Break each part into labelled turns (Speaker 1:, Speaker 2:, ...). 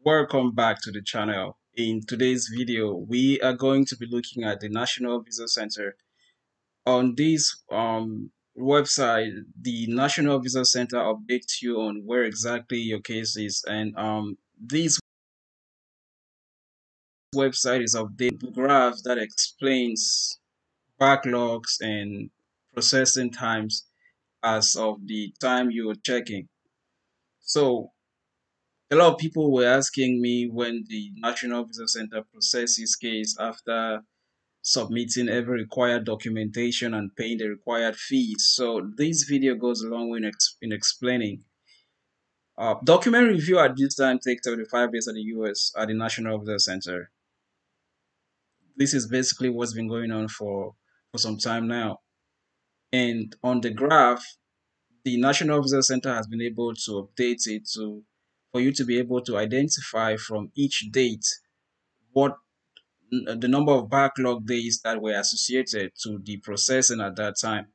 Speaker 1: Welcome back to the channel. In today's video, we are going to be looking at the National Visa Center. On this website, the National Visa Center updates you on where exactly your case is, and this website is updating graphs that explains backlogs and processing times as of the time you are checking. So a lot of people were asking me when the National Visa Center processes case after submitting every required documentation and paying the required fees. So this video goes a long way in explaining. Document review at this time takes 75 days at the US at the National Visa Center. This is basically what's been going on for some time now. And on the graph, the National Visa Center has been able to update it to for you to be able to identify from each date what the number of backlog days that were associated to the processing at that time.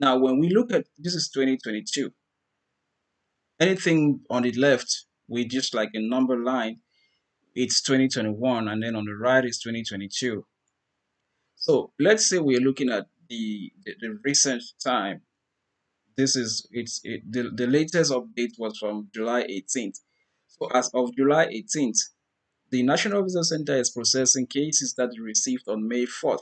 Speaker 1: Now, when we look at this is 2022, anything on the left with just like a number line, it's 2021, and then on the right is 2022. So let's say we're looking at the recent time. This is the latest update was from July 18th. So as of July 18th, the National Visa Center is processing cases that it received on May 4th,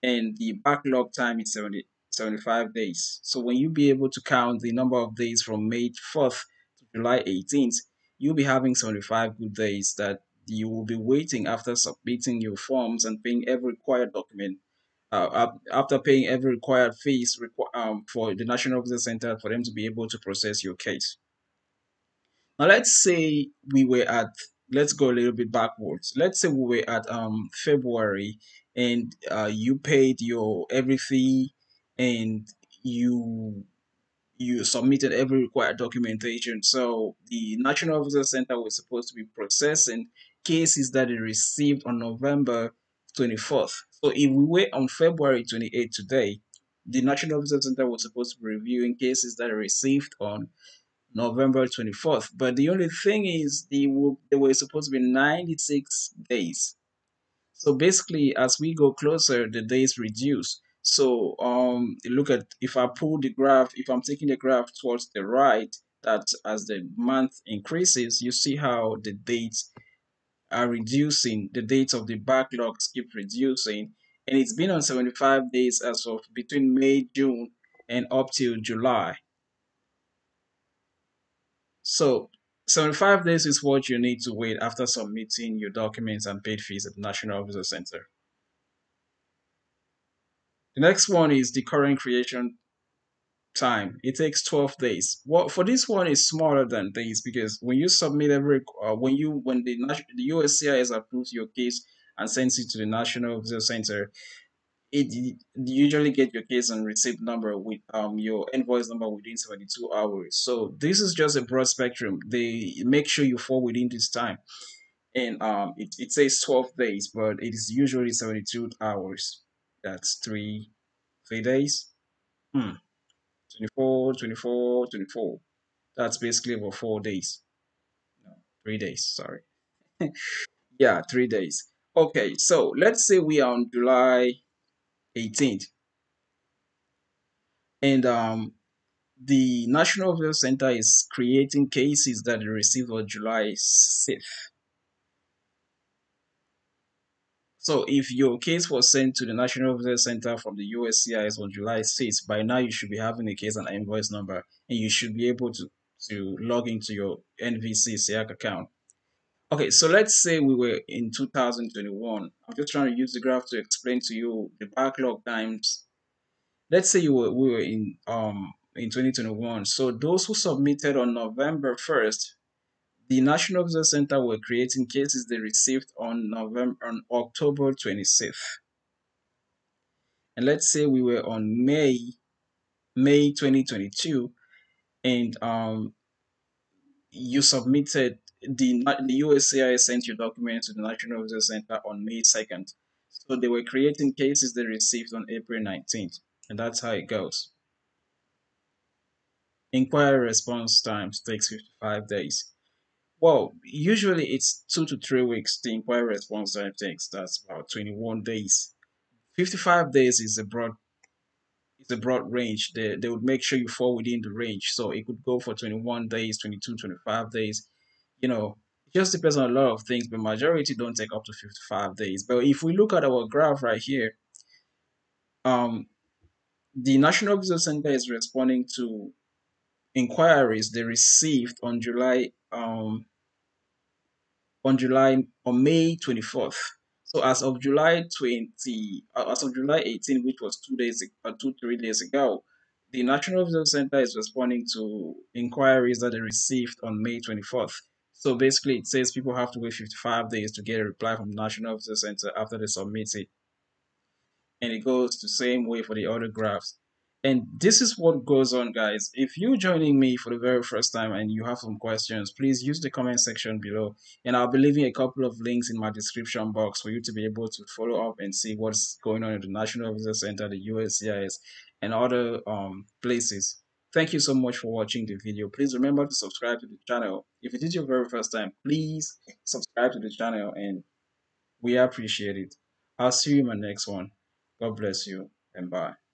Speaker 1: and the backlog time is 75 days. So when you be able to count the number of days from May 4th to July 18th, you'll be having 75 good days that you will be waiting after submitting your forms and paying every required document. After paying every required fees for the National Visa Center for them to be able to process your case. Now let's say we were at let's go a little bit backwards. Let's say we were at February, and you paid your every fee, and you submitted every required documentation. So the National Visa Center was supposed to be processing cases that it received on November 24th. So if we were on February 28th today, the National Visa Center was supposed to be reviewing cases that are received on November 24th. But the only thing is, they were supposed to be 96 days. So basically, as we go closer, the days reduce. So look at if I pull the graph, if I'm taking the graph towards the right, that as the month increases, you see how the dates are reducing. The dates of the backlogs keep reducing, and it's been on 75 days as of between May, June, and up till July. So 75 days is what you need to wait after submitting your documents and paid fees at the National Visa Center. The next one is the current creation time. It takes 12 days. Well, for this one is smaller than days because when you submit when the USCIS approves your case and sends it to the National Visa Center, it you usually get your case and receipt number with your invoice number within 72 hours. So this is just a broad spectrum. They make sure you fall within this time. And it says 12 days, but it is usually 72 hours. That's 3 days. 24, 24, 24. That's basically about 4 days. No, 3 days, sorry. Yeah, 3 days. Okay, so let's say we are on July 18th, and the National Visa Center is creating cases that they received on July 6th. So if your case was sent to the National Visa Center from the USCIS on July 6th, by now you should be having a case and invoice number, and you should be able to log into your NVC SIAC account. Okay, so let's say we were in 2021. I'm just trying to use the graph to explain to you the backlog times. Let's say we were in 2021. So those who submitted on November 1st, the National Visa Center were creating cases they received on October 26th. And let's say we were on May 2022, and you submitted the USCIS sent your documents to the National Visa Center on May 2nd. So they were creating cases they received on April 19th, and that's how it goes. Inquiry response times takes 55 days. Well, usually it's 2 to 3 weeks. The inquiry response time takes. That's about 21 days. 55 days is a broad range. They would make sure you fall within the range. So it could go for 21 days, 22, 25 days. You know, it just depends on a lot of things, but majority don't take up to 55 days. But if we look at our graph right here, um, the National Visa Center is responding to inquiries they received on May 24th. So as of July 18, which was 3 days ago, the National Visa Center is responding to inquiries that they received on May 24th. So basically, it says people have to wait 55 days to get a reply from the National Visa Center after they submit it, and it goes the same way for the other graphs. And this is what goes on, guys. If you're joining me for the very first time and you have some questions, please use the comment section below. And I'll be leaving a couple of links in my description box for you to be able to follow up and see what's going on in the National Visa Center, the USCIS, and other places. Thank you so much for watching the video. Please remember to subscribe to the channel. If it is your very first time, please subscribe to the channel, and we appreciate it. I'll see you in my next one. God bless you and bye.